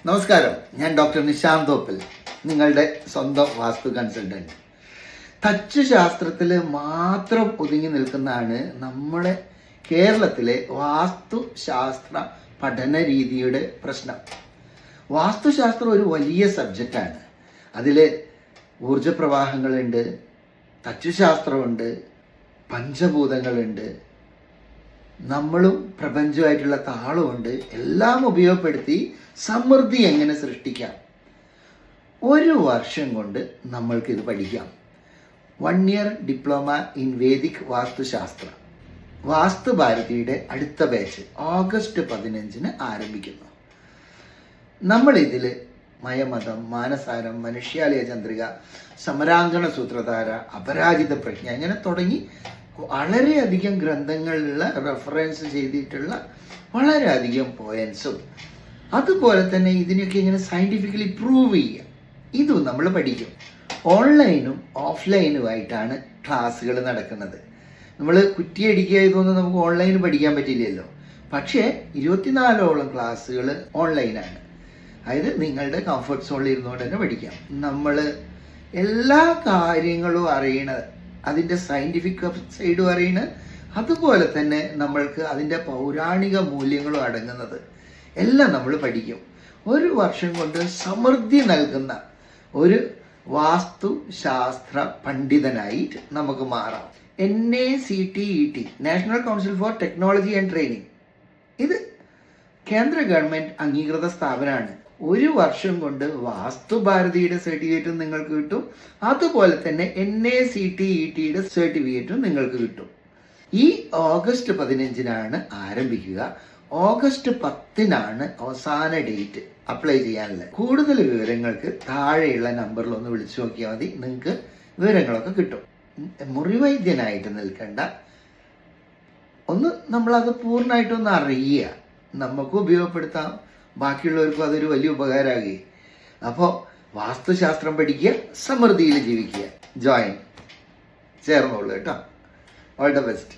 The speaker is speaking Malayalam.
നമസ്കാരം, ഞാൻ ഡോക്ടർ നിശാന്ത് തോപ്പിൽ, നിങ്ങളുടെ സ്വന്തം വാസ്തു കൺസൾട്ടൻറ്റ്. തച്ചുശാസ്ത്രത്തിൽ മാത്രം ഒതുങ്ങി നിൽക്കുന്നതാണ് നമ്മുടെ കേരളത്തിലെ വാസ്തുശാസ്ത്ര പഠന രീതിയുടെ പ്രശ്നം. വാസ്തുശാസ്ത്രം ഒരു വലിയ സബ്ജക്റ്റാണ്. അതിൽ ഊർജപ്രവാഹങ്ങളുണ്ട്, തച്ചുശാസ്ത്രമുണ്ട്, പഞ്ചഭൂതങ്ങളുണ്ട്, നമ്മളും പ്രപഞ്ചമായിട്ടുള്ള താളമുണ്ട്. എല്ലാം ഉപയോഗപ്പെടുത്തി സമൃദ്ധി എങ്ങനെ സൃഷ്ടിക്കാം. ഒരു വർഷം കൊണ്ട് നമ്മൾക്കിത് പഠിക്കാം. 1 year ഡിപ്ലോമ ഇൻ വേദിക് വാസ്തുശാസ്ത്ര വാസ്തു ഭാരതിയുടെ അടുത്ത ബാച്ച് ഓഗസ്റ്റ് 15 ആരംഭിക്കുന്നു. നമ്മളിതിൽ മയമതം, മാനസാരം, മനുഷ്യാലയ ചന്ദ്രിക, സമരാങ്കണ സൂത്രധാര, അപരാജിത പ്രജ്ഞ ഇങ്ങനെ തുടങ്ങി വളരെയധികം ഗ്രന്ഥങ്ങളിലുള്ള റെഫറൻസ് ചെയ്തിട്ടുള്ള വളരെയധികം പോയൻസും, അതുപോലെ തന്നെ ഇതിനൊക്കെ ഇങ്ങനെ സയൻറ്റിഫിക്കലി പ്രൂവ് ചെയ്യുക, ഇതും നമ്മൾ പഠിക്കും. ഓൺലൈനും ഓഫ്ലൈനുമായിട്ടാണ് ക്ലാസ്സുകൾ നടക്കുന്നത്. നമ്മൾ കുറ്റിയടിക്കുക ഇതൊന്നും നമുക്ക് ഓൺലൈൻ പഠിക്കാൻ പറ്റില്ലല്ലോ. പക്ഷേ 24ഓളം ക്ലാസ്സുകൾ ഓൺലൈനാണ്. അതായത് നിങ്ങളുടെ കംഫർട്ട് സോണിൽ ഇരുന്നുകൊണ്ട് തന്നെ പഠിക്കാം. നമ്മൾ എല്ലാ കാര്യങ്ങളും അറിയണത്, അതിൻ്റെ സയൻറ്റിഫിക് സൈഡും അറിയണത്, അതുപോലെ തന്നെ നമ്മൾക്ക് അതിൻ്റെ പൗരാണിക മൂല്യങ്ങളും അടങ്ങുന്നത് എല്ലാം നമ്മൾ പഠിക്കും. ഒരു വർഷം കൊണ്ട് സമൃദ്ധി നൽകുന്ന ഒരു വാസ്തുശാസ്ത്ര പണ്ഡിതനായി നമുക്ക് മാറാം. NACTET, national council four technology and training, ഇത് കേന്ദ്ര ഗവൺമെൻറ് അംഗീകൃത സ്ഥാപനമാണ്. ഒരു വർഷം കൊണ്ട് വാസ്തുഭാരതിയുടെ സർട്ടിഫിക്കറ്റും നിങ്ങൾക്ക് കിട്ടും, അതുപോലെ തന്നെ NACTETയുടെ സർട്ടിഫിക്കറ്റും നിങ്ങൾക്ക് കിട്ടും. ഈ ഓഗസ്റ്റ് 15 ആരംഭിക്കുക. ഓഗസ്റ്റ് 10 അവസാന ഡേറ്റ് അപ്ലൈ ചെയ്യാനുള്ളത്. കൂടുതൽ വിവരങ്ങൾക്ക് താഴെയുള്ള നമ്പറിൽ ഒന്ന് വിളിച്ചു നോക്കിയാൽ മതി, നിങ്ങൾക്ക് വിവരങ്ങളൊക്കെ കിട്ടും. മുറിവൈദ്യനായിട്ട് നിൽക്കേണ്ട, ഒന്ന് നമ്മളത് പൂർണ്ണമായിട്ടൊന്ന് അറിയുക, നമുക്ക് ഉപയോഗപ്പെടുത്താം, ബാക്കിയുള്ളവർക്കും അതൊരു വലിയ ഉപകാരമാകുകയും. അപ്പോൾ വാസ്തുശാസ്ത്രം പഠിക്കുക, സമൃദ്ധിയിൽ ജീവിക്കുക. ചേർന്നോളൂ കേട്ടോ. All the best.